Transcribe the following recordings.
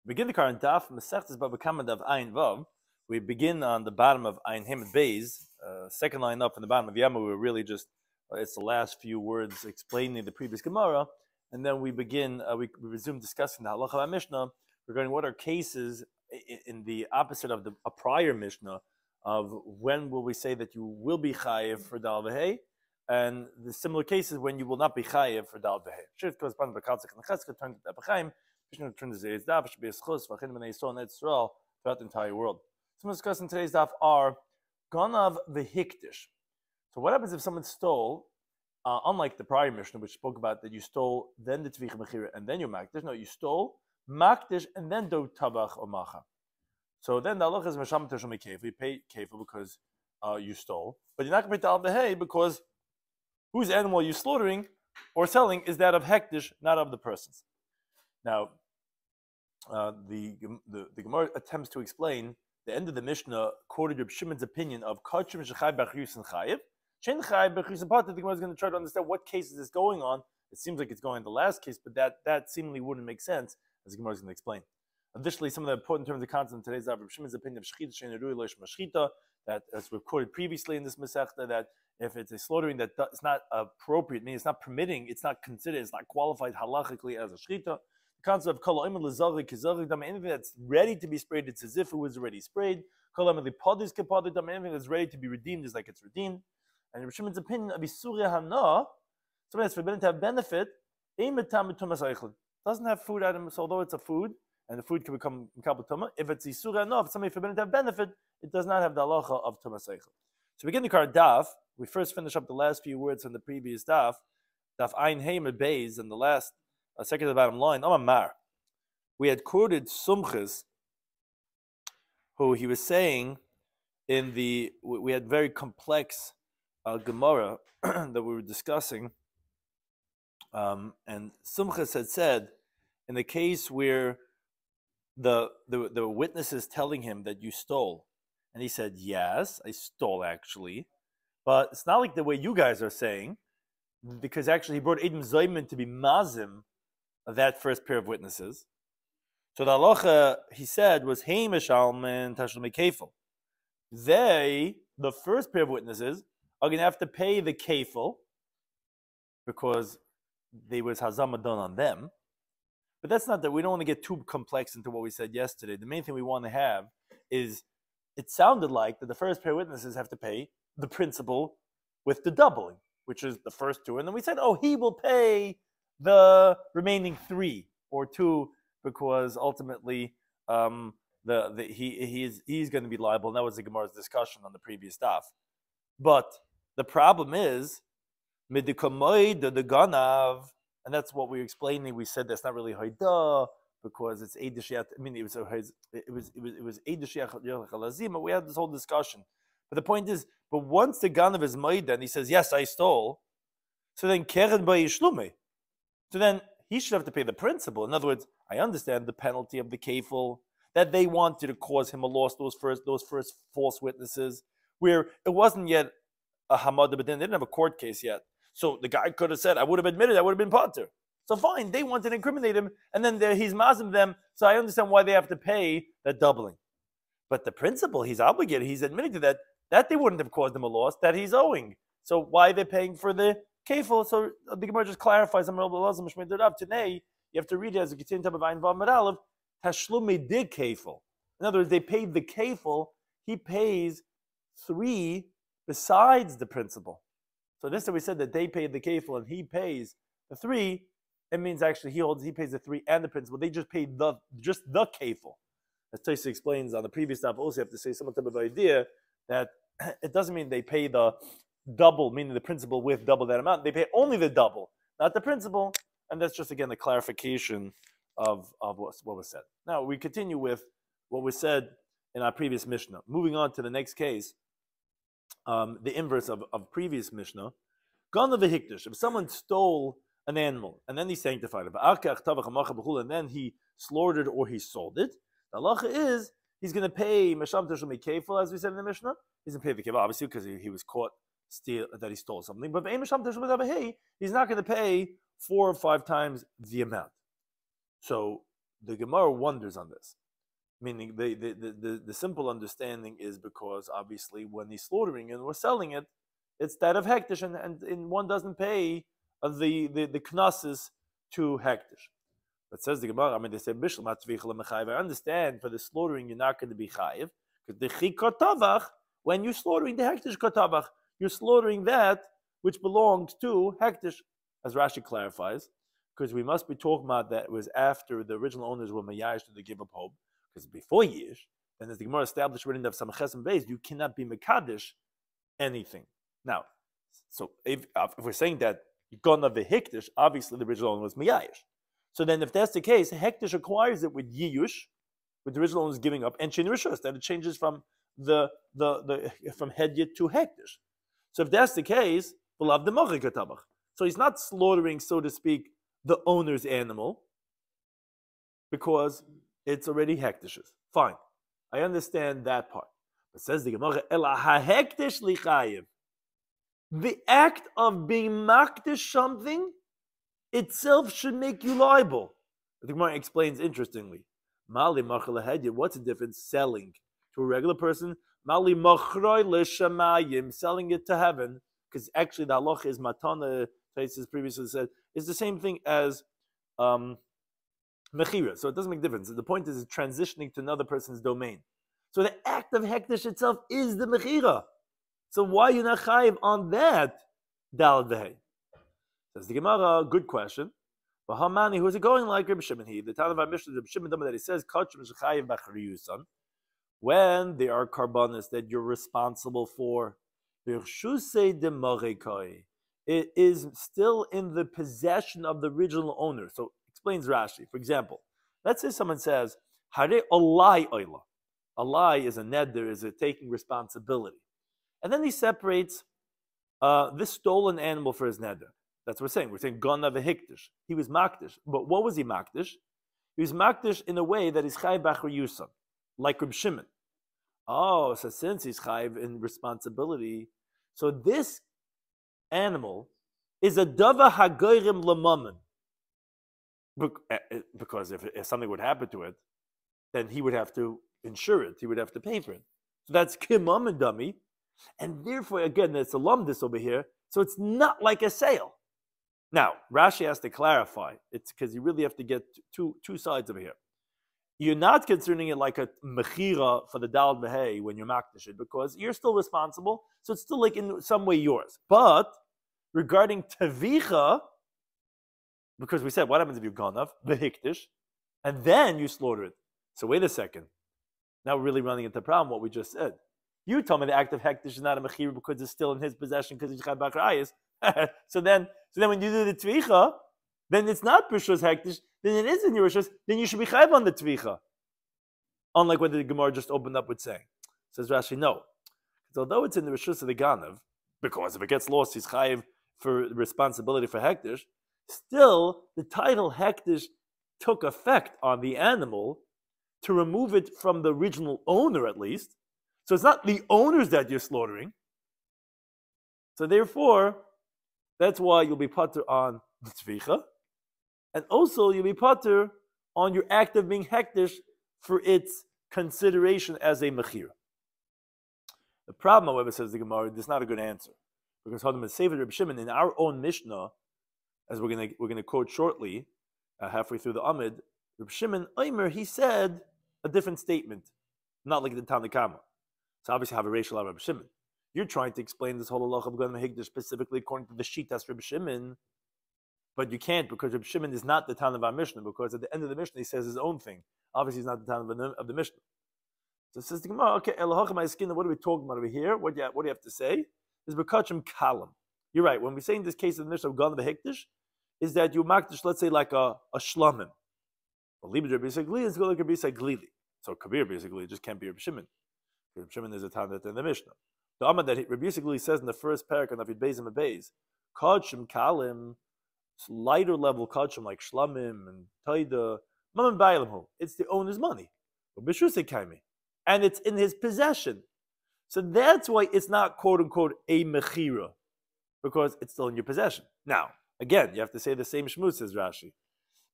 Begin the current Daf, Mesechtes Bava Kama Daf Ayin Vav. We begin on the bottom of Ayin Hemad Beis, second line up from the bottom of Yama. We're really just, it's the last few words explaining the previous Gemara, and then we begin, we resume discussing the halacha of Mishnah regarding what are cases in the opposite of a prior Mishnah of when will we say that you will be chayiv for Dal V'Hei, and the similar cases when you will not be chayiv for Dal V'Hei. Should correspond to Bakatzach and Chesed, turn to Epachaim, throughout the entire world. So we're discussing today's daf are Ganav v'Hikdish. So what happens if someone stole, unlike the prior Mishnah which spoke about that you stole, then the Tvich Mechira, and then you Makdish? No, you stole, Makdish, and then do Tabach or Macha. So then the halacha is Mesham Teshumi Kefa. You pay Kefa because you stole, but you're not going to pay Dal V'Hei because whose animal you're slaughtering or selling is that of Hekdish, not of the person's. Now, the Gemara attempts to explain the end of the Mishnah quoted Rabbi Shimon's opinion of Kachim Shechai B'Chiyus and Chayiv. Shen Chai B'Chiyus and Pater. The Gemara is going to try to understand what case is this going on. It seems like it's going on the last case, but that seemingly wouldn't make sense, as the Gemara is going to explain. Additionally, some of the important terms of concept in today's Rabbi Shimon's opinion of Shechita Shein Erui Lo Shmashchita, that as we've quoted previously in this Masechta, that if it's a slaughtering that is not appropriate, meaning it's not permitting, it's not considered, it's not qualified halachically as a shechita. Concept of kol anything that's ready to be sprayed, it's as if it was already sprayed. Anything that's ready to be redeemed is like it's redeemed. And in Rishimon's opinion of Isurya Hana, something that's forbidden to have benefit, doesn't have food items, although it's a food, and the food can become Mikabel Tumah. If it's Isurya Hana, if something forbidden to have benefit, it does not have the halacha of Tumah Seichel. So we begin the card Daf. We first finish up the last few words from the previous Daf. Daf Ayin Hemad Beis, and the last second to the bottom line, Amar. We had quoted Sumchis, who he was saying we had very complex Gemara that we were discussing, and Sumchis had said, in the case where the witness is telling him that you stole, and he said, yes, I stole actually, but it's not like the way you guys are saying, because actually he brought Edom Zayman to be Mazim of that first pair of witnesses. So the halacha, he said, was Hey Meshalman Tashlumi Kefil. They, the first pair of witnesses, are going to have to pay the Kefil because there was Hazama done on them. But that's not that. We don't want to get too complex into what we said yesterday. The main thing we want to have is, it sounded like that the first pair of witnesses have to pay the principal with the doubling, which is the first two. And then we said, oh, he will pay the remaining three or two because ultimately he's going to be liable, and that was the Gemara's discussion on the previous daf. But the problem is midikamoid the ganav, and that's what we were explaining. We said that's not really hayda because it's eidishiyat. I mean, it was eidishiyat chalazim. We had this whole discussion. But the point is, but once the ganav is maida and he says yes, I stole, so then keren by Shloimy. So then he should have to pay the principal. In other words, I understand the penalty of the kefil that they wanted to cause him a loss. Those first false witnesses, where it wasn't yet a hamada, but then they didn't have a court case yet. So the guy could have said, "I would have admitted, I would have been pater." So fine, they wanted to incriminate him, and then he's mazim them. So I understand why they have to pay that doubling. But the principal, he's obligated. He's admitting to that they wouldn't have caused him a loss that he's owing. So why are they paying for the kefil? So the Gemara just clarifies. Today you have to read it as a continuing type of Ayin Vav Medalev. Tashlumi did kefil. In other words, they paid the kefil. He pays three besides the principal. So this time we said that they paid the kefil and he pays the three. It means actually he pays the three and the principal. They just paid the kefil. As Taisa explains on the previous stuff, also you have to say some type of idea that it doesn't mean they pay the double, meaning the principal with double that amount. They pay only the double, not the principal. And that's just, again, the clarification of what was said. Now, we continue with what was said in our previous Mishnah. Moving on to the next case, the inverse of previous Mishnah. Ganav v'Hikdish. If someone stole an animal, and then he sanctified it, and then he slaughtered or he sold it, the halacha is, he's going to pay Mesham Teshumi Kefil, as we said in the Mishnah. He's going to pay the kefil, obviously, because he was caught that he stole something. But he's not going to pay 4 or 5 times the amount. So the Gemara wonders on this. Meaning the simple understanding is because obviously when he's slaughtering and we're selling it, it's that of hektish, and one doesn't pay the knosses to hektish. But says the Gemara, I mean, they say bishul matvichel mechayev. I understand for the slaughtering you're not going to be chayev because the chikotavach, when you're slaughtering the hektish kotavach, you're slaughtering that which belongs to hektish, as Rashi clarifies, because we must be talking about that it was after the original owners were mayayish to the give up hope. Because before Yish, and as the Gemara established written of Samachas and Beis, you cannot be Mekadesh anything. Now, so if we're saying that Gona v'Hikdish, obviously the original owner was Miyayish. So then if that's the case, Hekdish acquires it with Yiyush, with the original owner giving up, and Shin Rishus, that it changes from from Hedyet to Hekdish. So if that's the case, V'lav Demachik Katabach. So he's not slaughtering, so to speak, the owner's animal, because it's already hektishes. Fine. I understand that part. But says the Gemara, Ela ha-hektish lichayev. The act of being maktish something itself should make you liable. The Gemara explains interestingly. Mali machal hedya. What's the difference selling to a regular person? Mali machroi l'shamayim, selling it to heaven. Because actually the halacha is matana, Taisus previously said, is the same thing as mechira, so it doesn't make a difference. The point is transitioning to another person's domain. So the act of hektish itself is the mechira. So why are you not chayiv on that? Dalad v'hei. Says the Gemara, good question. But how many? Who is it going like Rabbi Shimon? The time of our Mishnah, Rabbi Shimon that he says, when there are karbanis that you're responsible for, it is still in the possession of the original owner. So explains Rashi. For example, let's say someone says, Hare olai oila. Olai is a neder, is a taking responsibility. And then he separates this stolen animal for his neder. That's what we're saying. We're saying gana v'hiktish. He was maktish. But what was he maktish? He was maktish in a way that he's chayiv b'achar yusam, like Reb Shimon. Oh, so since he's chayiv in responsibility, so this animal is a dava hagoyrim lamammon. Because if something would happen to it, then he would have to insure it. He would have to pay for it. So that's kimam and dummy. And therefore, again, it's a lumdis over here. So it's not like a sale. Now, Rashi has to clarify. It's because you really have to get two sides over here. You're not considering it like a mechira for the dal v'hei when you're makdish it, because you're still responsible. So it's still like in some way yours. But regarding tavicha, because we said, what happens if you've gone off the hikdish, and then you slaughter it? So wait a second. Now we're really running into the problem, what we just said. You told me the act of hektish is not a mechira because it's still in his possession because he's chayv b'achrayis. So then when you do the tvicha, then it's not Rishus hektish, then it is in your Rishus, then you should be chayv on the tvicha. Unlike what the Gemara just opened up with saying. Says Rashi, no. Because although it's in the Rishus of the Ganav, because if it gets lost, he's chayv for responsibility for hektish, still the title hektish took effect on the animal to remove it from the original owner at least. So it's not the owners that you're slaughtering. So therefore, that's why you'll be pater on the tzvicha, and also you'll be pater on your act of being hektish for its consideration as a mechira. The problem, however, says the Gemara, this is not a good answer, because Hadam is Sefer Reb Shimon in our own Mishnah, as we're going to quote shortly, halfway through the Amid, Reb Shimon Omer, he said a different statement, not like the Tanna Kama. So obviously have a racial Reb Shimon. You're trying to explain this whole halacha of Gana Higdash specifically according to the Shitas Reb Shimon, but you can't, because Reb Shimon is not the Tanna of our Mishnah, because at the end of the Mishnah he says his own thing. Obviously he's not the Tanna of the Mishnah. So it says the Gemara, okay, Elohacha my skin, what are we talking about over here? What do you have to say? Is Bekachim Kalam. You're right. When we say in this case of the Mishnah of Gana Higdash, is that you makdish, let's say, like a shlamim. Well, Libid Rabbi Yisrael is going like Rabbi Yisrael. So Kabir basically just can't be Rabbi Shimon. Rabbi Shimon is a time that in the Mishnah. The Amad that Rabbi Yisrael says in the first parak on Avid Beis and Beis, Kachim Kalim, lighter level Kachim like shlamim and Taida, Mamam Bailamhu. It's the owner's money. And it's in his possession. So that's why it's not quote unquote a mechira, because it's still in your possession. Now, again, you have to say the same shmuz, says Rashi.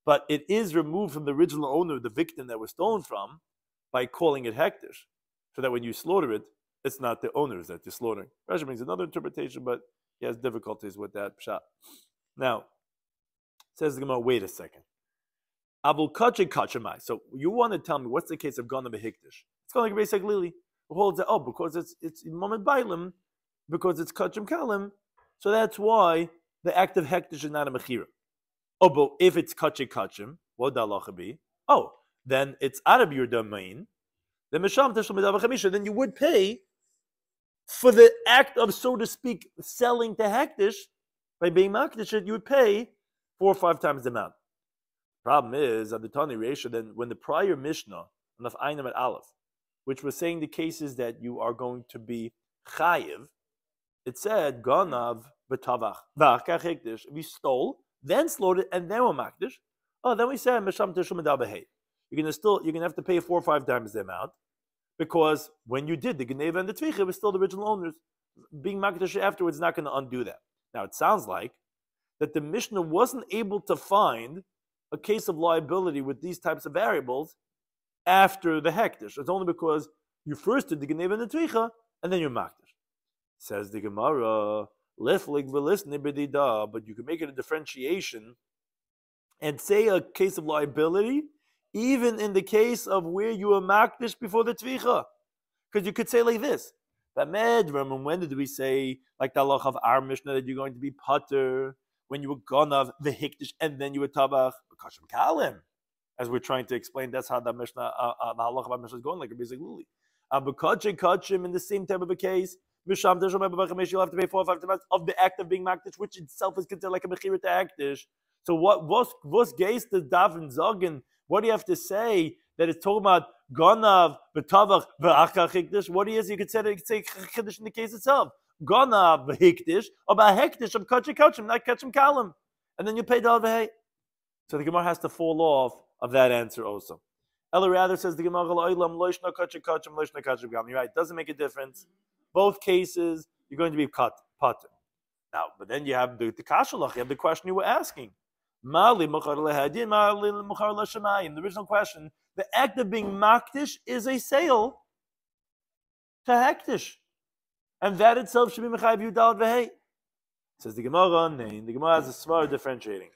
but it is removed from the original owner, the victim that was stolen from, by calling it hektish, so that when you slaughter it, it's not the owners that you're slaughtering. Rashi brings another interpretation, but he has difficulties with that pshat. Now, says the Gemara, wait a second. So you want to tell me what's the case of Ganav Hikdish? It's kind of like basic lily. Who holds that? Oh, because it's moment bailim, because it's kachim kalim, so that's why the act of hektish is not a mechira. Oh, but if it's kachim, what would the halacha be? Oh, then it's out of your domain. Then then you would pay for the act of, so to speak, selling to hektish by being makdish. You would pay 4 or 5 times the amount. Problem is, at the Tani Reisha, then when the prior Mishnah, Naf Einam at Aleph, which was saying the cases that you are going to be chayiv, it said, Ganav b'tavach, v'achkach hektish, if you stole, then slaughtered, and then were makdish. Oh, then we said, Mesham teshum edabahei. You're gonna have to pay 4 or 5 times the amount, because when you did the Geneva and the Tvicha, it was still the original owners. Being makdish afterwards is not going to undo that. Now, it sounds like that the Mishnah wasn't able to find a case of liability with these types of variables after the hektish. It's only because you first did the Geneva and the Tvicha, and then you're makdish. Says the Gemara, but you can make it a differentiation and say a case of liability even in the case of where you were makdish before the Tvicha. Because you could say like this, and when did we say, like the halach of our Mishnah, that you're going to be pater when you were ganav the hikdish and then you were tabach b'kashim kalim? As we're trying to explain, that's how the Mishnah, the halach of our Mishnah is going, like a basic luli. B'kachim in the same type of a case, you'll have to pay 4 or 5 times of the act of being makdish, which itself is considered like a mechira to akdish. So what's geis the dav and zogin? What do you have to say that it's talking about ganav b'tavach v'achar hikdish? What do you could say chiddush in the case itself? Ganav v'hikdish or b'hekdish of kachim, not kachim kalim, and then you pay dal v'hei. So the Gemara has to fall off of that answer also. Ella rather says the Gemara lo'olam loishna kachim loishna kachim kalim. You're right. It doesn't make a difference. Both cases you're going to be pater. Now, but then you have the kashalach. You have the question you were asking. The original question, the act of being makdish is a sale to hektish, and that itself should be mechayiv yudal v'hei. Says the Gemara, the Gemara has a smart differentiating.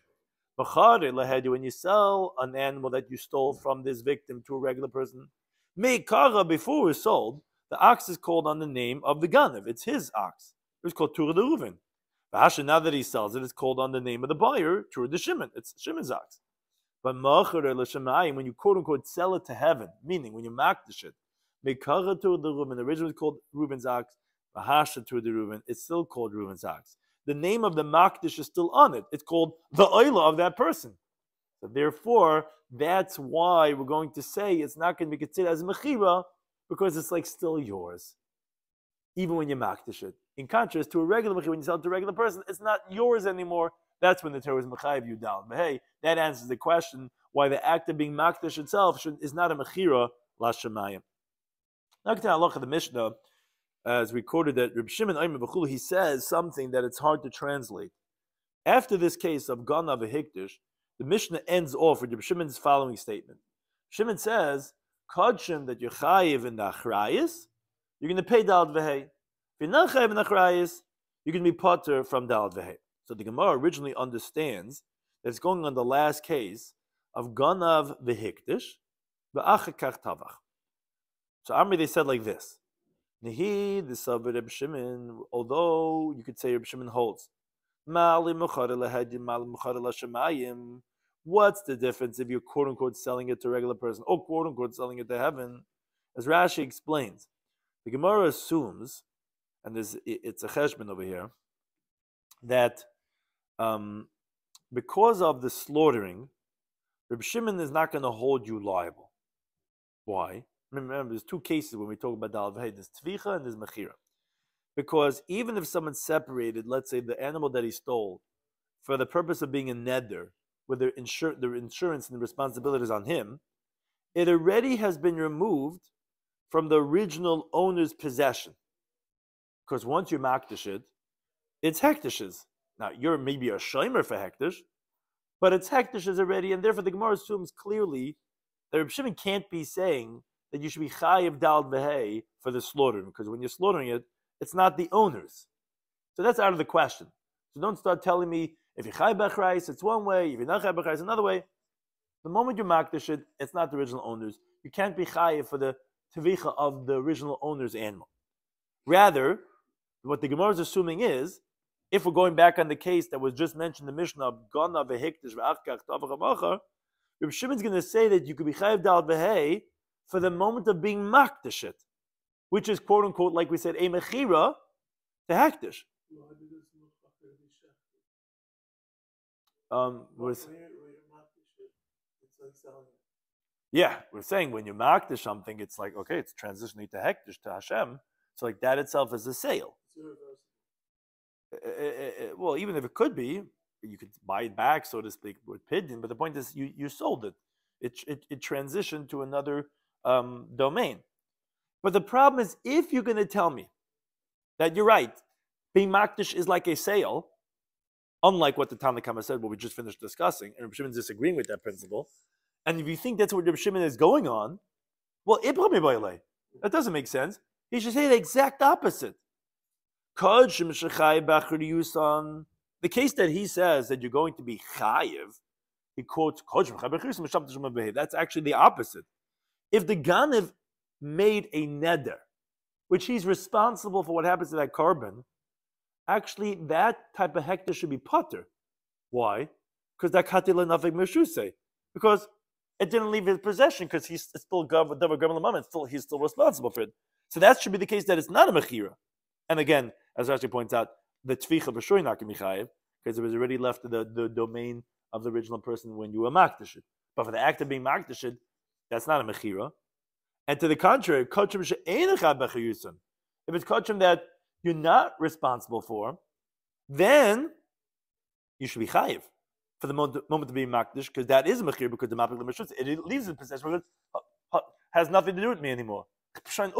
When you sell an animal that you stole from this victim to a regular person, before it was sold, the ox is called on the name of the ganav. It's his ox. It was called Turah de Reuven. Now that he sells it, it's called on the name of the buyer, Turah de Shimon. It's Shimon's ox. But when you quote unquote sell it to heaven, meaning when you makdish it, Turah de Reuven, originally called Reuven's ox, Bahasha Turah de Reuven, it's still called Reuven's ox. The name of the makdish is still on it. It's called the oila of that person. So therefore, that's why we're going to say it's not going to be considered as mechira, because it's like still yours, even when you makdish it. In contrast to a regular mechira, when you sell it to a regular person, it's not yours anymore. That's when the Torah is mechayiv yudal. But hey, that answers the question why the act of being makdish itself is not a mechira lashamayim. Now, to halach of the Mishnah, as we quoted that Rabbi Shimon Aimer B'chulu, he says something that it's hard to translate. After this case of ganav v'hikdish, the Mishnah ends off with Rabbi Shimon's following statement. Shimon says, "Kodshim that you're chayiv in the achrayis, you're going to pay dal v'hei. If you're not chayiv in the achrayis, you're going to be potter from dal v'hei." So the Gemara originally understands that it's going on the last case of ganav v'hikdish v'achakach tavach. So Amri, they said like this. Nehi, the Sabbath Reb Shimon, although you could say Reb Shimon holds, what's the difference if you're quote unquote selling it to a regular person or quote unquote selling it to heaven? As Rashi explains, the Gemara assumes, and it's a cheshbon over here, that because of the slaughtering, Reb Shimon is not going to hold you liable. Why? Remember, there's 2 cases when we talk about Dal V'hei. There's Tvicha and there's Mechira. Because even if someone separated, let's say, the animal that he stole for the purpose of being a neder, with the insurance and the responsibilities on him, it already has been removed from the original owner's possession. Because once you makdish it, it's hektish's. Now, you're maybe a shomer for hektish, but its hektish is already, and therefore the Gemara assumes clearly that Reb Shimon can't be saying that you should be chayiv dal v'hei for the slaughtering, because when you're slaughtering it, it's not the owners. So that's out of the question. So don't start telling me if you're chayiv b'chrais, it's one way, if you're not chayiv b'chrais, another way. The moment you makdish it, it's not the original owners. You can't be chayiv for the tevicha of the original owner's animal. Rather, what the Gemara is assuming is, if we're going back on the case that was just mentioned in the Mishnah of Gana v'hikdish v'achkach tavach ha'macha, Reb Shimon's going to say that you could be chayiv dal v'hei for the moment of being makdish it, which is quote unquote, like we said, a mechira to hektish. Yeah, we're saying when you makdish something, it's like, okay, it's transitioning to hektish, to Hashem. So like that itself is a sale. Well, even if it could be, you could buy it back, so to speak, with pidyon. But the point is, you sold it. It transitioned to another domain. But the problem is, if you're going to tell me that you're right, being makdish is like a sale, unlike what the Tana Kama said, what we just finished discussing, and Reb Shimon's disagreeing with that principle, and if you think that's what Reb Shimon is going on, well, that doesn't make sense. He should say the exact opposite. The case that he says that you're going to be chayiv, he quotes, that's actually the opposite. If the Ganiv made a neder, which he's responsible for what happens to that carbon, actually that type of hektar should be potter. Why? Because that katila nafik meshuse. Because it didn't leave his possession, because he's still he's still responsible for it. So that should be the case that it's not a mechira. And again, as Rashi points out, the tficha b'shur not can be chayiv, because it was already left to the domain of the original person when you were makdish it. But for the act of being makdish it, that's not a mechira. And to the contrary, if it's kachim that you're not responsible for, then you should be chayiv for the moment of being makdish, because that is a mechira, because the mapik l'meshutz, it leaves the possession, because it has nothing to do with me anymore. I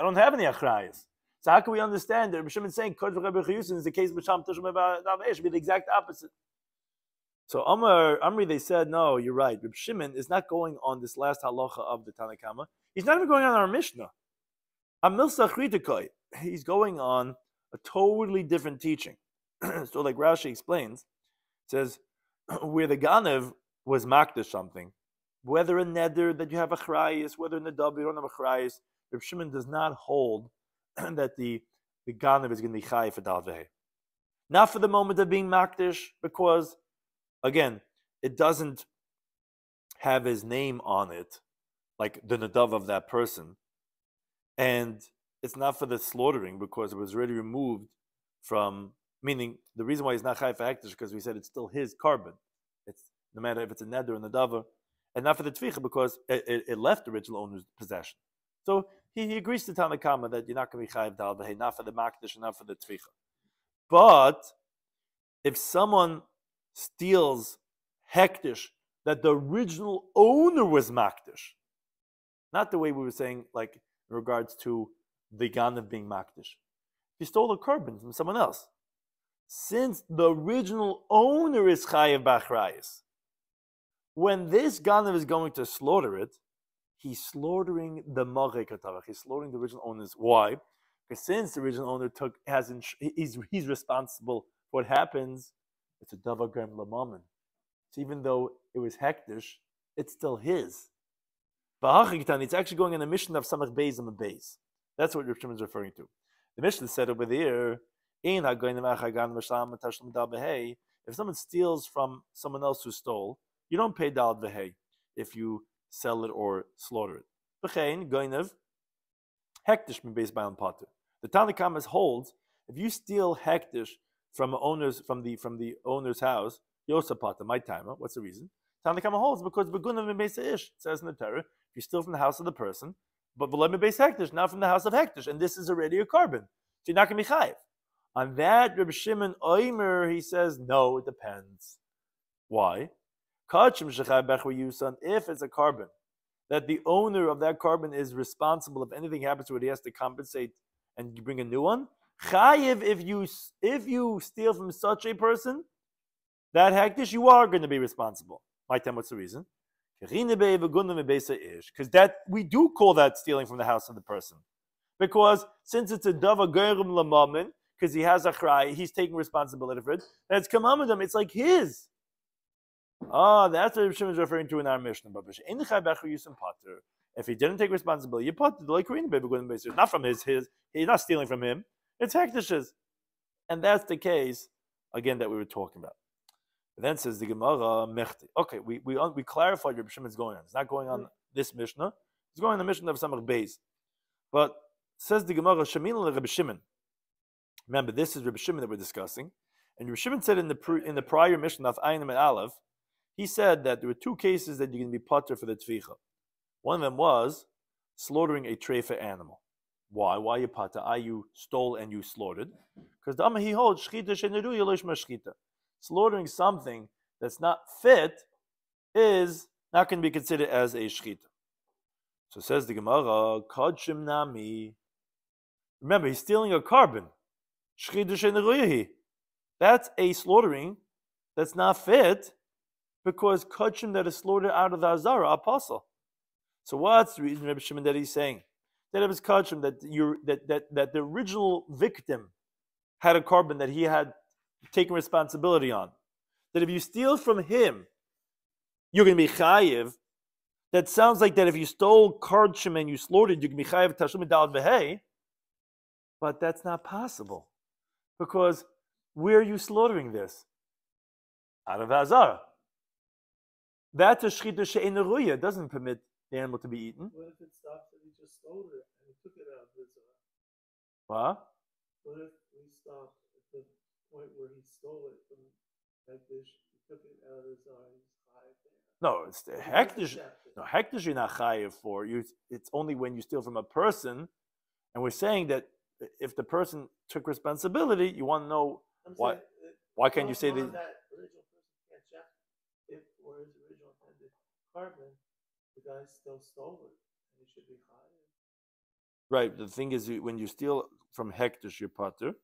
don't have any achrayas. So how can we understand that Rabbi Shimon saying Kodesh Rabbi Chiyusin is the case of B'Sham Tishma B'Dav should be the exact opposite? So Amri, they said, no, you're right. Rabbi Shimon is not going on this last halacha of the Tanna Kama. He's not even going on our Mishnah. He's going on a totally different teaching. So like Rashi explains, says, where the Ganev was makdish something, whether a neder that you have a chrayis, whether in the dub you don't have a chrayis, Rabbi Shimon does not hold that the Ganev is going to be chay for dal v'hei. Not for the moment of being makdish, because again, it doesn't have his name on it, like the nadav of that person, and it's not for the slaughtering because it was already removed from. Meaning, the reason why he's not chay for hektish is because we said it's still his carbon. It's no matter if it's a neder or a nadav, and not for the tficha because it left the original owner's possession. So he agrees to Tanna Kama that you're not going to be chayiv dal v'hei, not for the makdish and not for the tficha. But if someone steals hektish that the original owner was makdish, not the way we were saying, like in regards to the ganav being makdish, he stole a carbon from someone else. Since the original owner is chayiv b'achrayis, when this ganav is going to slaughter it, he's slaughtering the marek hatavach. He's slaughtering the original owners. Why? Because since the original owner he's responsible for what happens. It's a davar grem lamamen. So even though it was hektish, it's still his. It's actually going in a mission of samach beis and beis. That's what Reb Shimon is referring to. The mission said over there, if someone steals from someone else who stole, you don't pay dal v'hei if you sell it or slaughter it. The Tanna Kama holds if you steal hektish from the owner's house, Yosapata, my timer. What's the reason? Tanna Kama holds because begunav mebeis ish. It says in the Torah, if you steal from the house of the person, but v'lo mebeis hektish, not from the house of hektish, and this is already a carbon, so you're not going to be chayiv. On that, Rabbi Shimon Oimer, he says, no, it depends. Why? If it's a carbon, that the owner of that carbon is responsible if anything happens to it, he has to compensate and you bring a new one. Chayiv, if you steal from such a person, that hektish, you are going to be responsible. My time, what's the reason? Because that we do call that stealing from the house of the person. Because since it's a dava gerim lamamin, because he has a chrai, he's taking responsibility for it. That's kamamadam. It's like his. That's what Rabbi Shimon is referring to in our Mishnah. If he didn't take responsibility, you put the not from his. He's not stealing from him. It's hektish's, and that's the case again that we were talking about. But then says the Gemara mechti. Okay, we clarified Rabbi Shimon's going on. It's not going on this Mishnah. It's going on the Mishnah of Samach Beis. But says the Gemara Shemin Rabbi Shimon. Remember, this is Rabbi Shimon that we're discussing, and Rabbi Shimon said in the prior Mishnah of Einim and Aleph, he said that there were two cases that you can be potter for the tvicha. One of them was slaughtering a treifa animal. Why? Why you potter? You stole and you slaughtered. Because the Amma he holds shchita sheneru yelish mashchita. Slaughtering something that's not fit is not going to be considered as a shchita. So says the Gemara, Kodshim Nami. Remember, he's stealing a carbon. That's a slaughtering that's not fit because Kodshim that is slaughtered out of the Azara, apostle. So what's the reason, Rabbi Shimon, that he's saying? That it was Kodshim, that the original victim had a carbon that he had taken responsibility on. That if you steal from him, you're going to be chayiv. That sounds like that if you stole Kodshim and you slaughtered, you can be chayiv tashum dal v'hei. But that's not possible. Because where are you slaughtering this? Out of Azara. That's a shchita she'ein ruya. It doesn't permit the animal to be eaten. What if it stops and he just stole it and he took it out of his What? What if we stop at the point where he stole it from that dish, he took it out of his he's chayiv there? No, it's the hektish. No, hektish you're not chayiv for. It's only when you steal from a person, and we're saying that if the person took responsibility, you want to know why. Why can't you say that? That original person can't check if or his original intended carbon, the guy still stole it, and he should be chayiv. Right. The thing is, when you steal from hektish, you're potter.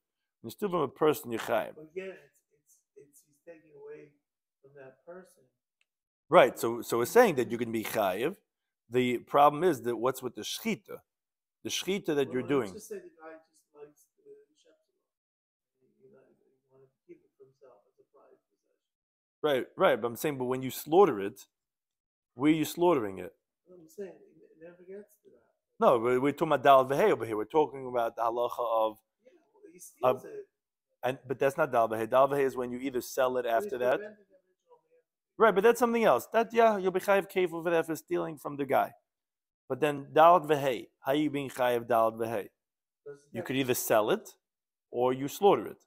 When you steal from a person, you're chayiv. But again, it's he's taking away from that person. Right. So we're saying that you can be chayiv. The problem is that what's with the shchita? The shchita that you're doing. Let's just say the guy just likes the shepsula. He wanted to keep it for himself as a prized possession. Right. But I'm saying, but when you slaughter it, where are you slaughtering it? I'm saying it never gets to that. No, we're talking about dal v'hei over here. We're talking about the halacha of. Yeah, well, he steals it. But that's not dal v'hei. Dal v'hei is when you either sell it after that. Right, but that's something else. You'll be chayiv kefil over that for stealing from the guy. But then dalad v'hei, how are you being chayiv dalad v'hei? You could either sell it or you slaughter it.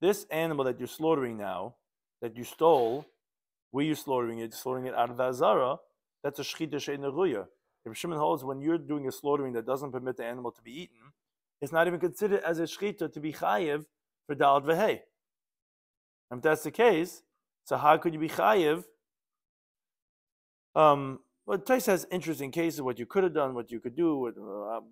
This animal that you're slaughtering now, that you stole, where you slaughtering it out of the azara, that's a shchita she'ein ruya. If Shimon holds when you're doing a slaughtering that doesn't permit the animal to be eaten, it's not even considered as a shchita to be chayiv for dalad v'hei. And if that's the case, so how could you be chayiv? Well, Tais has interesting cases, what you could have done, what you could do,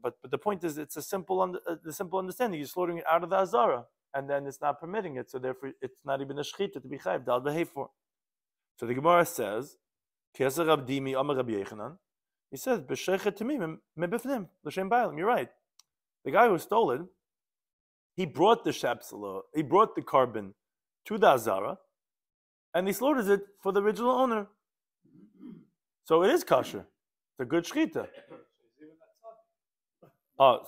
but the point is, it's a simple understanding. You're slaughtering it out of the azara, and then it's not permitting it, so therefore it's not even a shchita to be chayiv dal v'hei for. So the Gemara says, "Keser Rab Dimi Amar Rabbi Yechanan." He says, "B'shechet tamimim mebifnim l'shem ba'alim." You're right. The guy who stole it, he brought the shepsula, he brought the carbon to the azara, and he slaughters it for the original owner. So it is kosher. It's a good shchita.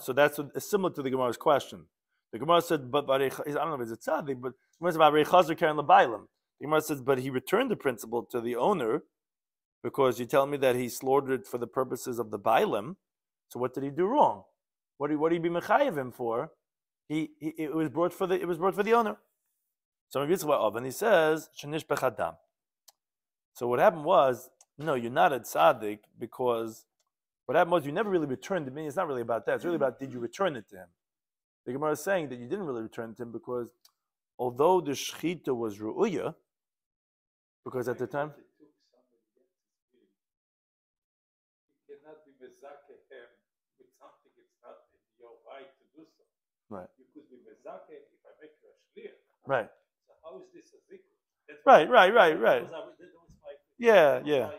So that's similar to the Gemara's question. The Gemara said, but I don't know if it's a tzaddik, but the Gemara says, but he returned the principle to the owner because you tell me that he slaughtered it for the purposes of the bailim. So what did he do wrong? What do you be mechayev him for? It was brought for the owner. So and he says, shenish bechadam. So what happened was, no, you're not a tzaddik because what happened was you never really returned it. I mean, it's not really about that. It's really about did you return it to him. The Gemara is saying that you didn't really return it to him because although the shechita was ru'uya, because at the time... You cannot be mezakeh him with something it's not in your right to do so. Right. You could be mezakeh if I make you a shliach. Right. So how is this a zikr? Right. Yeah.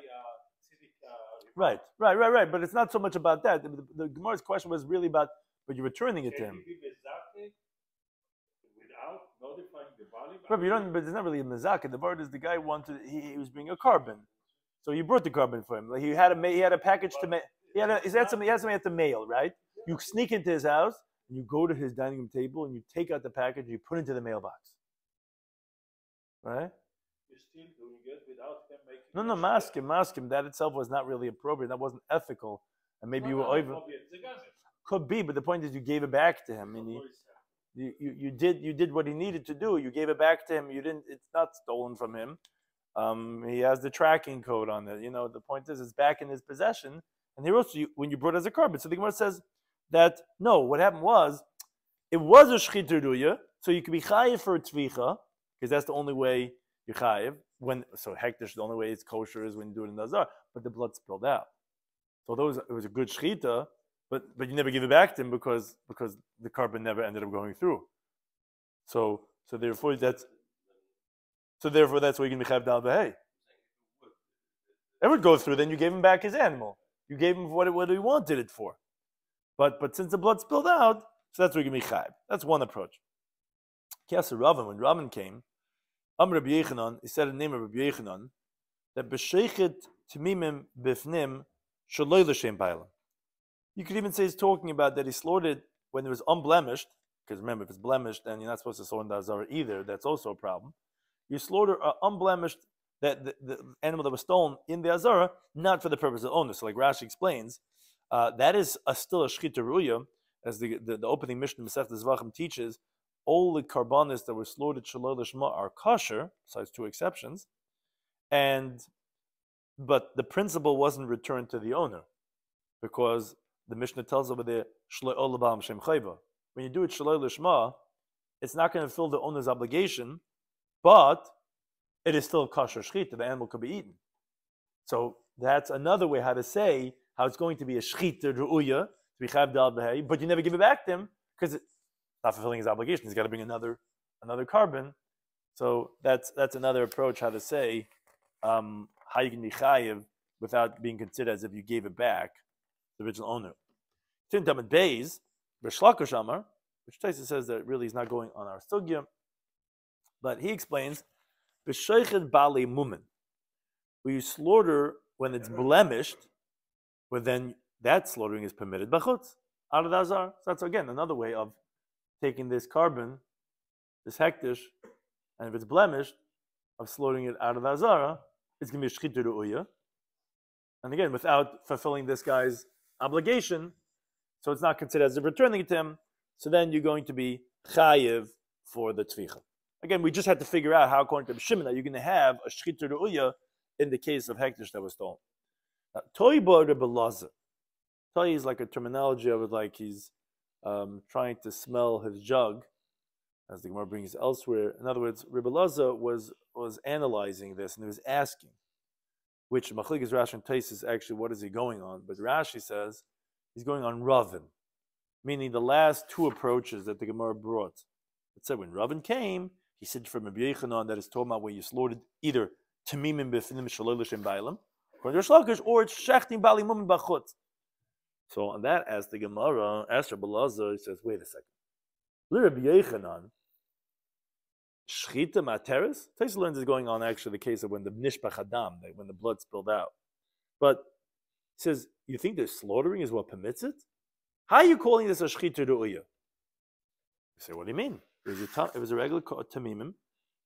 Right. But it's not so much about that. The Gemara's question was really about, but you're returning it to him. But it's not really a mezakeh. The word is the guy wanted. He was bringing a carbon, so you brought the carbon for him. Like he had a package to mail. He had something at the mail, right? You sneak into his house and you go to his dining room table and you take out the package and you put it into the mailbox, right? You're still doing it without him making. No, mask him. That itself was not really appropriate. That wasn't ethical, and maybe you were over. Could be, but the point is you gave it back to him. And you did what he needed to do. You gave it back to him. You didn't. It's not stolen from him. He has the tracking code on it. The point is it's back in his possession. And here also, when you brought it as a carbon, so the Gemara says that no, what happened was it was a shchita ruya, so you could be chayiv for a tvicha because that's the only way you're chayiv. So hektish, the only way it's kosher is when you do it in the azar, but the blood spilled out. So it was a good shchita, but you never give it back to him because the carbon never ended up going through. So therefore that's why you can be chayiv dal b'hei. It would go through. Then you gave him back his animal. You gave him what he wanted it for. But since the blood spilled out, so that's where you can be chayiv. That's one approach. Kiasa Ravan, when Ravan came, Rabbi Yechanan, he said the name of Rabbi Yechanan, that b'sheichet timimim bifnim shaloi l'shem bailam. You could even say he's talking about that he slaughtered when it was unblemished, because remember, if it's blemished, then you're not supposed to slaughter in the azara either. That's also a problem. You slaughter unblemished, that the animal that was stolen in the azara, not for the purpose of owner. So like Rashi explains, that is still a shchita ruya, as the opening Mishnah Masechta Zvachim teaches. All the karbanis that were slaughtered shaloi l'shma are kosher, besides two exceptions, but the principle wasn't returned to the owner, because the Mishnah tells over there shloi olabam shem chayva. When you do it shaloi l'shma, it's not going to fill the owner's obligation, but it is still kosher shchita. The animal could be eaten. So that's another way how to say how it's going to be a shchita ru'uya to be chayav dal b'hei, but you never give it back to him because it's not fulfilling his obligation. He's got to bring another carbon. So that's another approach how to say how you can be chayiv without being considered as if you gave it back to the original owner. Tintamid Beis, B'shlakosh Amar, which Taisa says that really is not going on our sugya, but he explains B'sheichet bali mumen, where you slaughter when it's blemished, but then that slaughtering is permitted b'chutz, out of the azar. So that's again another way of taking this carbon, this hektish, and if it's blemished, of slaughtering it out of the azara, it's going to be a shchita ru'uya. And again, without fulfilling this guy's obligation, so it's not considered as if returning it to him, so then you're going to be chayiv for the tvicha. Again, we just had to figure out how, according to Shimon, that you're going to have a shchita ru'uya in the case of hektish that was stolen. Toy bo rebelazah. Toy is like a terminology of it, like he's trying to smell his jug, as the Gemara brings elsewhere. In other words, Rabbi Lazar was analyzing this and he was asking, which Machlekes Rashi and Tais is actually what is he going on? But Rashi says he's going on Ravin, meaning the last two approaches that the Gemara brought. It said when Ravin came, he said from Rabbi Yechanan that is talking about where you slaughtered either tamimim b'finim shaloi l'shem bailam, or it's shechtim bali mumin b'chutz. So on that, as the Gemara, asked Rabbi Lazar, he says, wait a second. Rabbi Yechanan, shchita materis? Taisa learns is going on actually the case of when the nishpach hadam, when the blood spilled out. But he says, you think that slaughtering is what permits it? How are you calling this a shchita ru'uya? You say, what do you mean? It was a regular tamimim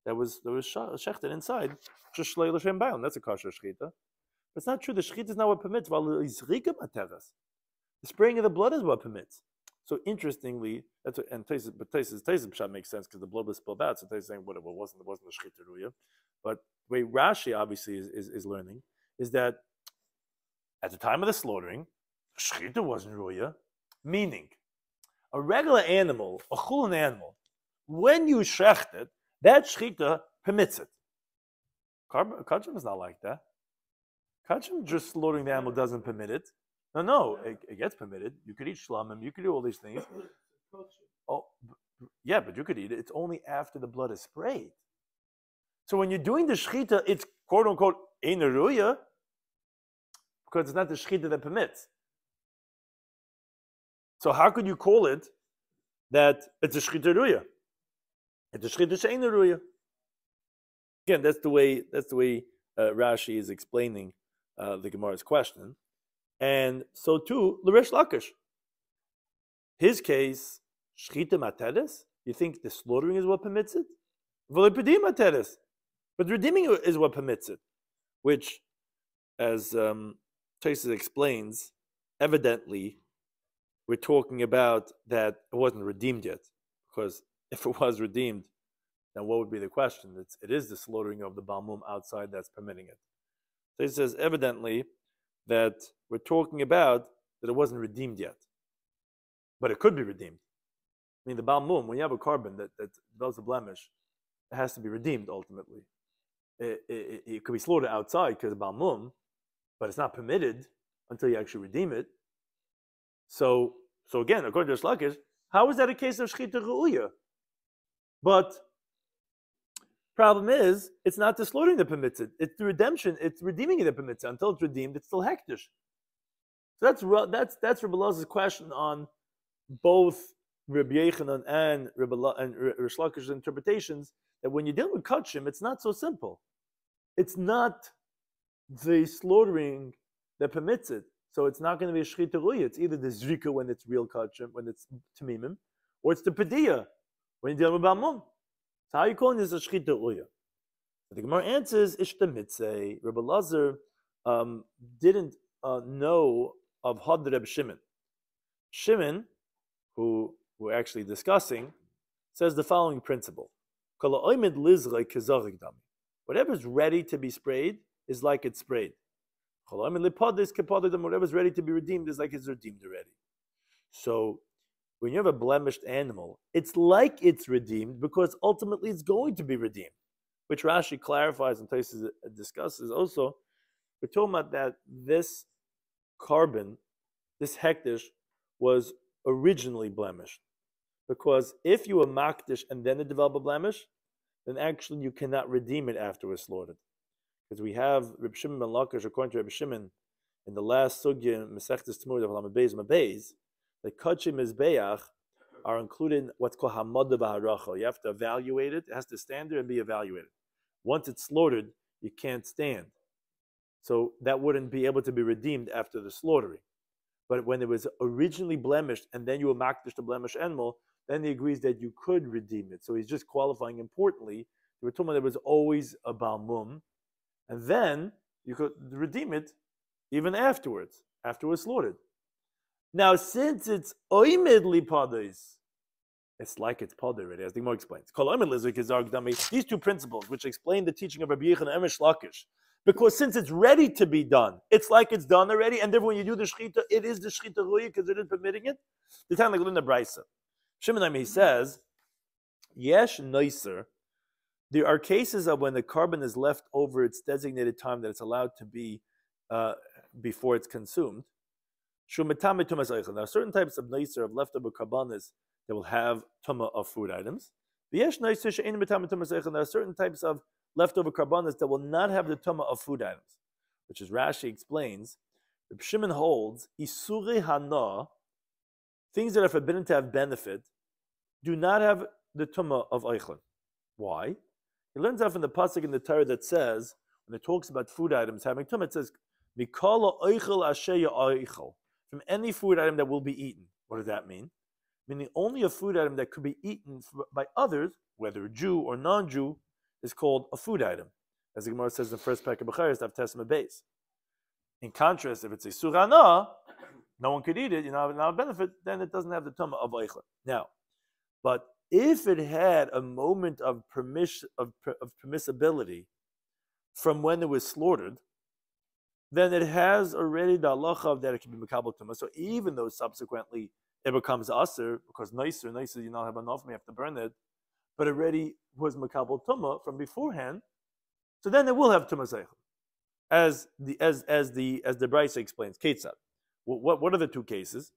that was shechted inside. Just shlei l'shem ba'al. That's a kosher shchita. But it's not true. The shchita is not what permits. The spraying of the blood is what permits. So interestingly, that's what, and Taisa's pshat makes sense because the blood was spilled out. So Taisa's saying whatever it wasn't a shchita ruya. But the way Rashi obviously is learning is that at the time of the slaughtering, shchita wasn't ruya, meaning a regular animal, a chulin animal, when you shecht it, that shchita permits it. Kachim is not like that. Kachim just slaughtering the animal doesn't permit it. No, it gets permitted. You could eat shlamim, you could do all these things. Oh, yeah, but you could eat it. It's only after the blood is sprayed. So when you're doing the shechita, it's quote unquote ein ruya, because it's not the shechita that permits. So how could you call it that it's a shechita ruya? It's a shechita she'ein ruya. Again, that's the way Rashi is explaining the Gemara's question, and so too l'Resh Lakish. His case, shechita materes. You think the slaughtering is what permits it? V'lepedim materes, but redeeming is what permits it. Which, as Tosfos explains, evidently we're talking about that it wasn't redeemed yet, because if it was redeemed, then what would be the question? It is the slaughtering of the Balmum outside that's permitting it. So he says evidently that we're talking about that it wasn't redeemed yet, but it could be redeemed. I mean, the Balmum, when you have a carbon that develops a blemish, it has to be redeemed ultimately. It could be slaughtered outside because of Balmum, but it's not permitted until you actually redeem it. So again, according to Shlakish, how is that a case of shechita ru'uya? But problem is, it's not the slaughtering that permits it. It's the redemption, it's redeeming it that permits it. Until it's redeemed, it's still hektish. So that's Rabbi Lazar's question on both Rabbi Yechanan and Rish Lakish's interpretations, that when you're dealing with kachim, it's not so simple. It's not the slaughtering that permits it. So it's not going to be a shechita ruya. It's either the zrika when it's real kachim, when it's tamimim, or it's the padiyah when you're dealing with balmum. So how are you calling this a shechita ruya? The Gemara answers, ishta mitzvah. Rabbi Lazar didn't know of Had Reb Shimon. Shimon, who we're actually discussing, says the following principle. Whatever's ready to be sprayed is like it's sprayed. Whatever's ready to be redeemed is like it's redeemed already. So when you have a blemished animal, it's like it's redeemed because ultimately it's going to be redeemed, which Rashi clarifies and Tosfos discusses also. We're talking about that this carbon, this hektish, was originally blemished. Because if you were makdish and then it developed a blemish, then actually you cannot redeem it after it's slaughtered. Because we have Reb Shimon ben Lakish, according to Reb Shimon, in the last sugya, Mesechtes Tmud of Lamed Beis Mabez, the kachim mizbeach are included in what's called hamada b'haracha. You have to evaluate it. It has to stand there and be evaluated. Once it's slaughtered, you can't stand. So that wouldn't be able to be redeemed after the slaughtering. But when it was originally blemished and then you were makdish the blemished animal, then he agrees that you could redeem it. So he's just qualifying importantly. We're talking about there was always a balmum, and then you could redeem it even afterwards, after it was slaughtered. Now, since it's oimidli padis, it's like it's padis already, as the Gemara explains. These two principles, which explain the teaching of Rabbi Yechanan and Rish Lakish, because since it's ready to be done, it's like it's done already, and therefore when you do the shechita, it is the shechita ruya because it is permitting it. The time like in the Brisa, Shimon he says, yesh noiser. There are cases of when the carbon is left over its designated time that it's allowed to be before it's consumed. There are certain types of noiser, of leftover carbonas, that will have tumah of food items. There are certain types of leftover carbonas that will not have the tumah of food items, which is Rashi explains. Reb Shimon holds isuri hana, things that are forbidden to have benefit, do not have the tumah of eichlin. Why? He learns that from the pasuk in the Torah that says, when it talks about food items having tumah, it says mikala eichel asher eichel, from any food item that will be eaten. What does that mean? Meaning only a food item that could be eaten by others, whether Jew or non-Jew, is called a food item. As the Gemara says in the first parak of Becharis, Daf Testament base. In contrast, if it's a surana, no one could eat it, you know, not benefit, then it doesn't have the tumah of eichel. Now, but if it had a moment of permissibility from when it was slaughtered, then it has already the halacha of that it can be makabel tumah. So even though subsequently it becomes aser, because nicer, you don't have enough, you have to burn it, but already was makabel tumah from beforehand, so then it will have tumah zeichel, as the Brisa explains. Ketzad. What are the two cases?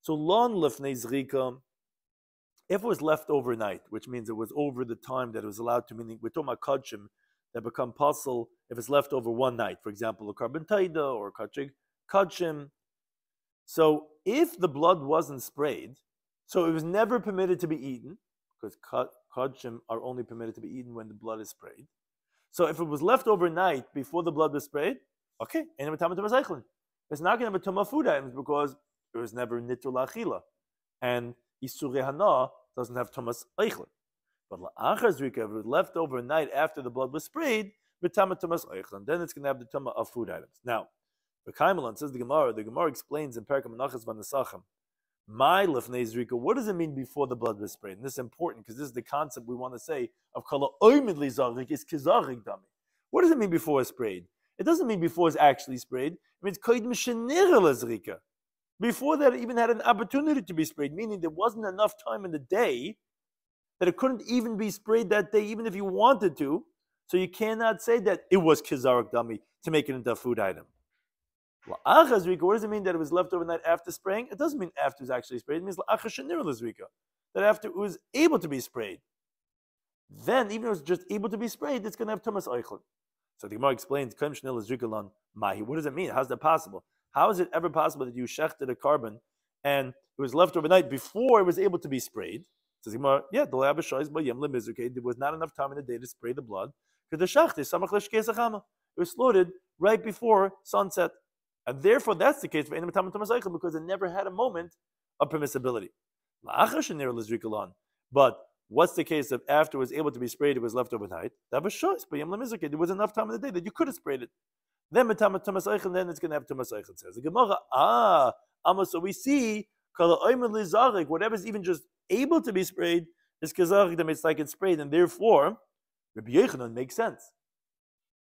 So lon lefnei zrika, If it was left overnight, which means it was over the time that it was allowed to, meaning we're talking about kachim that become puzzle if it's left over one night, for example, a carbon taida or kachim. So if the blood wasn't sprayed, so it was never permitted to be eaten, because kachim are only permitted to be eaten when the blood is sprayed. So if it was left overnight before the blood was sprayed, okay, it's not going to be tuma food items because it was never nitur la'achila, and isurei hana doesn't have tumas eichlin. But la'achar zrika, if it was left overnight after the blood was sprayed, v'tama tumas eichlin, then it's going to have the tuma of food items. Now, the Kaimalan says the Gemara explains in Perkam Menachas Vanasachim, my lefnei zrika, what does it mean before the blood was sprayed? And this is important because this is the concept we want to say of kala oimid li zarik is kizarik dami. What does it mean before it's sprayed? It doesn't mean before it's actually sprayed. It means koidim shenira lezrika. Before that, it even had an opportunity to be sprayed, meaning there wasn't enough time in the day that it couldn't even be sprayed that day, even if you wanted to. So you cannot say that it was kizarik dami to make it into a food item. What does it mean that it was left overnight after spraying? It doesn't mean after it was actually sprayed. It means that after it was able to be sprayed. Then, even if it was just able to be sprayed, it's going to have tumas eichlin. So the Gemara explains, what does it mean? How is that possible? How is it ever possible that you shechted a carbon and it was left overnight before it was able to be sprayed? Says the Gemara, yeah, there was not enough time in the day to spray the blood because the shecht is samach l'shkei. It was slaughtered right before sunset. And therefore, that's the case for Einam Tam Tumas Eichel because it never had a moment of permissibility. But what's the case if after it was able to be sprayed, it was left overnight? That was choice. But there was enough time in the day that you could have sprayed it. Then then it's going to have Tumas Eichel. Says the Gemara, so we see whatever's even just able to be sprayed is kazach. It's like it's sprayed, and therefore Rabbi Yochanan makes sense.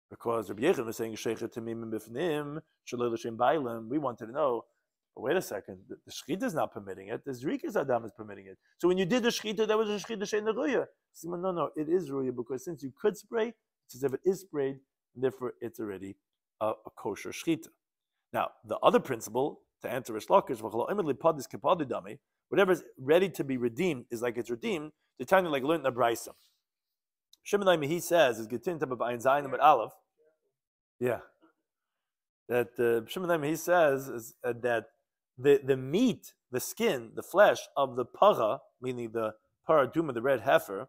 Because Rabbi Yochanan was saying sheichet tamimim b'fnim shaloi l'shem bailim. We wanted to know, but wait a second, the shechita is not permitting it. The zrikas adam is permitting it. So when you did the shechita, that was a shechita shein ruya. No, it is ruya because since you could spray, it's as if it is sprayed, and therefore it's already a kosher shechita. Now the other principle to answer Rish Lakish, whatever is ready to be redeemed is like it's redeemed. The time like learned in the Brisa. Shimon he says is Getin Tab Ayin Zayin with Aleph. Yeah, that Shimon he says is that the meat, the skin, the flesh of the para, meaning the paraduma, the red heifer,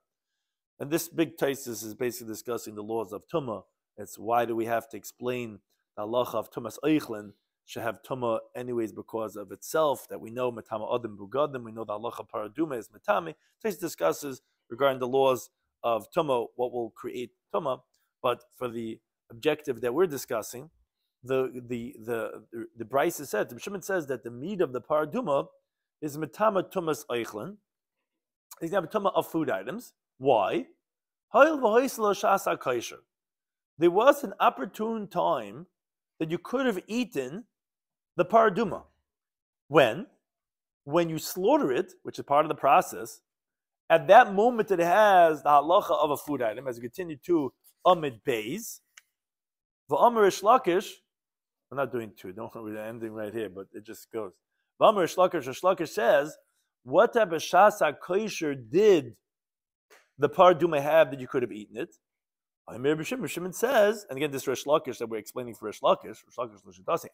and this big taisus is basically discussing the laws of tumah. It's why do we have to explain the halacha of tumas eichlin should have tumah anyways because of itself that we know matama adam bugadim. We know the halacha paraduma is matami. Taisus discusses regarding the laws of tumah, what will create tumah, but for the objective that we're discussing, the Brisa said, the Shimon says that the meat of the paraduma is metama tumas eichlin. He's going to have tumah of food items. Why? There was an opportune time that you could have eaten the paraduma. When you slaughter it, which is part of the process, at that moment it has the halacha of a food item, as we continue to Amid Beis. V'amar Rish Lakish, I'm not doing two, don't worry, the ending right here, but it just goes. V'amar Rish Lakish says, what type of shasa kosher did the paraduma have that you could have eaten it? Rabbi Shimon says, and again this Rish Lakish that we're explaining for Rish Lakish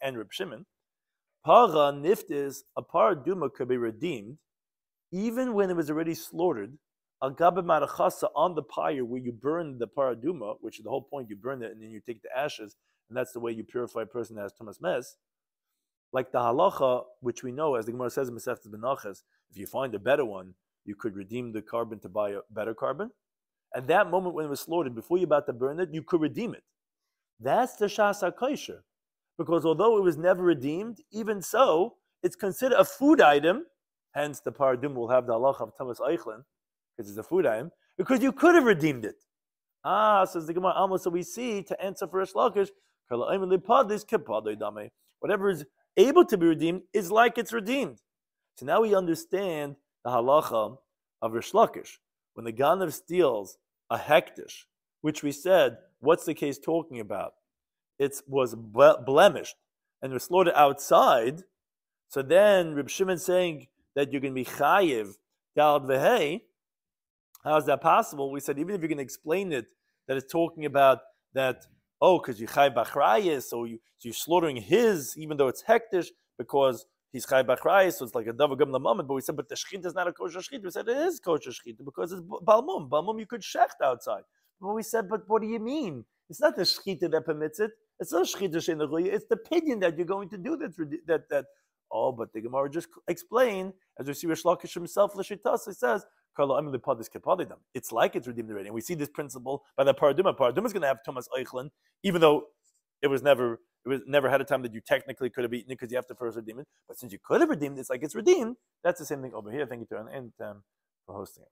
and Rabbi Shimon, para niftis, a paraduma could be redeemed even when it was already slaughtered, on the pyre where you burn the paraduma, which is the whole point, you burn it and then you take the ashes, and that's the way you purify a person that has tumas mes. Like the halacha, which we know, as the Gemara says in Masechtas Menachos, if you find a better one, you could redeem the carbon to buy a better carbon. At that moment when it was slaughtered, before you're about to burn it, you could redeem it. That's the shasa kosher. Because although it was never redeemed, even so, it's considered a food item. Hence, the paradum will have the halacha of tumas eichlin, because it's a food item, because you could have redeemed it. Says the Gemara, almost so we see, to answer for Rish Lakish, whatever is able to be redeemed is like it's redeemed. So now we understand the halacha of Rish Lakish. When the ganav steals a hektish, which we said, what's the case talking about? It was blemished and was slaughtered outside. So then Reb Shimon saying that you're going to be chayiv Dalad Vehei, how is that possible? We said even if you're going to explain it, that it's talking about that, because you chai bachrayis, so you're slaughtering his, even though it's hektish, because he's chai bachrayis, so it's like a Bava Kama Daf moment. But we said, but the shechita is not a kosher shechita. We said it is kosher shechita because it's balmum. Balmum you could shecht outside. But we said, but what do you mean? It's not the shechita that permits it. It's not shechita she'enachuya. It's the pidyon that you're going to do that. But the Gemara just explained, as we see Rish Lakish himself, L'shitasa, he says, it's like it's redeemed already. And we see this principle by the paraduma. Paraduma is going to have Tumas Eichlin, even though it was never had a time that you technically could have eaten it because you have to first redeem it. But since you could have redeemed it, it's like it's redeemed. That's the same thing over here. Thank you, Turan, and for hosting us.